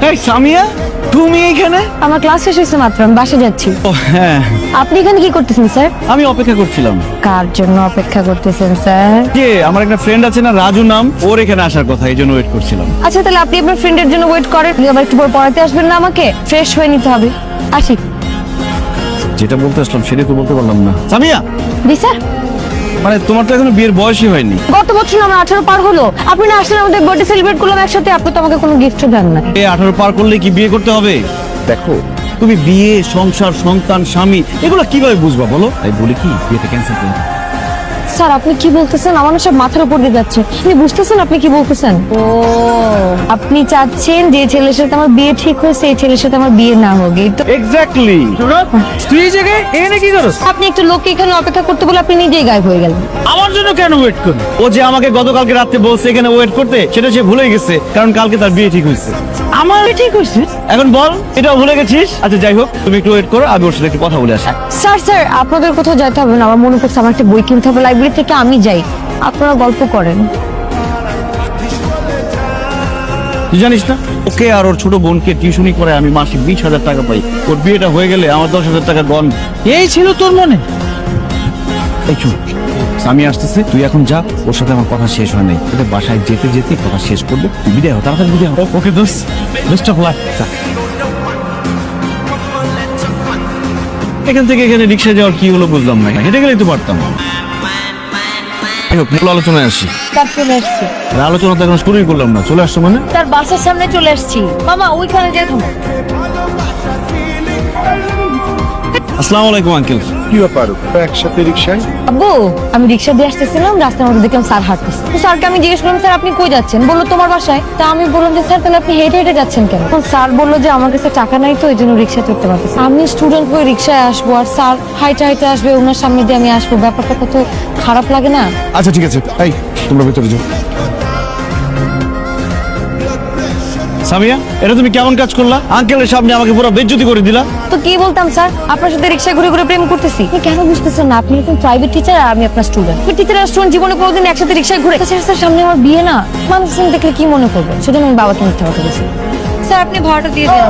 এই সামিয়া, তুমি এখানে? আমার ক্লাস শেষ হয়েছে মাত্র, আমি বাসে যাচ্ছি। ও হ্যাঁ, আপনি এখানে কি করতেছেন স্যার? আমি অপেক্ষা করছিলাম। কার জন্য অপেক্ষা করতেছেন স্যার? কে? আমার একটা ফ্রেন্ড আছে না, রাজু নাম, ওর এখানে আসার কথা, এই জন্য ওয়েট করছিলাম। আচ্ছা তাহলে আপনি আপনার ফ্রেন্ডের জন্য ওয়েট করেন, আবার একটু পর পড়াতে আসবেন না? আমাকে ফ্রেশ হয়ে নিতে হবে। আসি। যেটা বলতে আসলাম সেটাই তো বলতে পারলাম না। সামিয়া, জি স্যার। মানে তোমার তো এখনো বিয়ের বয়সই হয়নি। গত বছর আমার 18 পার হলো, আপনি না আসলে আমাদের বার্থডে সেলিব্রেট করলাম একসাথে, আপনি তো আমাকে কোনো গিফটও দেন না। 18 পার করলে কি বিয়ে করতে হবে? দেখো, তুমি বিয়ে, সংসার, সন্তান, স্বামী এগুলো কিভাবে বুঝবা বলো? তাই বলি কি, বিয়েটা ক্যান্সেল করো। স্যার আপনি কি বলতেছেন? আমার না সব মাথার উপর দিয়ে যাচ্ছে। আপনি বুঝতেছেন আপনি কি বলতেছেন? ও, আপনি চাচ্ছেন যে ছেলের সাথে আমার বিয়ে ঠিক হয়েছে এই ছেলের সাথে আমার বিয়ে না হোক, এই তো? এক্স্যাক্টলি। তুই এই জায়গায় এখানে কি করছ? আপনি একটা লোককে এখানে অপেক্ষা করতে বলে আপনি নিজেই গায়েব হয়ে গেলেন। আমার জন্য কেন ওয়েট করবে? ও যে আমাকে গতকালকে রাতে বলছে এখানে ওয়েট করতে, সেটা সে ভুলে গেছে, কারণ কালকে তার বিয়ে ঠিক হয়েছে। আমার বিয়ে ঠিক হয়েছে? এখন বল, এটাও ভুলে গেছিস? আচ্ছা যাই হোক, তুমি একটু ওয়েট করো, আমি ওর সাথে একটু কথা বলে আসি। স্যার আপনাদের কোথাও যেতে হবে না, আমার মনে করছে আমার একটা বই কিনতে হবে লাইব্রেরি থেকে, আমি যাই, আপনারা গল্প করেন। তুই জানিস না, ওকে আর ওর ছোট বোনকে টিউশনি করে আমি মাসে 20,000 টাকা পাই। ওর বিয়েটা হয়ে গেলে আমার 10,000 টাকা গন। এই ছিল তোর মনে? এই চুপ, স্বামী আসতেছে, তুই এখন যা, ওর সাথে আমার কথা শেষ হয় নাই। ওদের বাসায় যেতে যেতে কথা শেষ করবে। তুই বিদায় হো, তাড়াতাড়ি বিদায় হো। ওকে দোস্ত, বেস্ট অফ লাক। এখান থেকে এখানে রিক্সা যাওয়ার কি হলো বুঝলাম না, হেঁটে গেলেই তো পারতাম। আলোচনায় আসি। স্যার চলে আসছি। আলোচনা তো এখন শুরুই করলাম না, চলে আসছো মানে? তার বাসার সামনে চলে আসছি। মামা ওইখানে যেতে হবে। আসসালামু আলাইকুম আঙ্কেল। কি ব্যাপার, একসাথে রিক্সায়? আব্বু, আমি রিক্সা দিয়ে আসতেছিলাম, রাস্তার মধ্যে দেখলাম স্যার হাঁটতেছে। তো স্যারকে আমি জিজ্ঞেস করলাম, স্যার আপনি কই যাচ্ছেন? বললো তোমার বাসায়। তা আমি বললাম যে স্যার তাহলে আপনি হেঁটে হেঁটে যাচ্ছেন কেন? তখন স্যার বললো যে আমার কাছে টাকা নাই তো এই জন্য রিক্সা চড়তে পারতেছি। আমি স্টুডেন্ট হয়ে রিক্সায় আসবো আর স্যার হাইটে হাইটে আসবে, ওনার সামনে দিয়ে আমি আসবো, ব্যাপারটা কত খারাপ লাগে না? আচ্ছা ঠিক আছে, এই তোমরা ভেতরে যাও। সামিয়া, এটা তুমি কেমন কাজ করলা? আঙ্কেলের সামনে আমাকে পুরো বেইজ্জতি করে দিলা। তো কি বলতাম স্যার, আপনার সাথে রিক্সায় ঘুরে ঘুরে প্রেম করতেছি। আপনি কেন বুঝতেছেন না? আপনি একজন প্রাইভেট টিচার আর আমি আপনার স্টুডেন্ট। টিচার আর স্টুডেন্ট জীবনে কোনোদিন একসাথে রিক্সায় ঘুরে? স্যার সামনে আমার বিয়ে না, মানুষ দেখলে কি মনে করবে, সেজন্য আমি বাবাকে মিথ্যা কথা বলছি। স্যার আপনি ভাড়াটা দিয়ে দেন।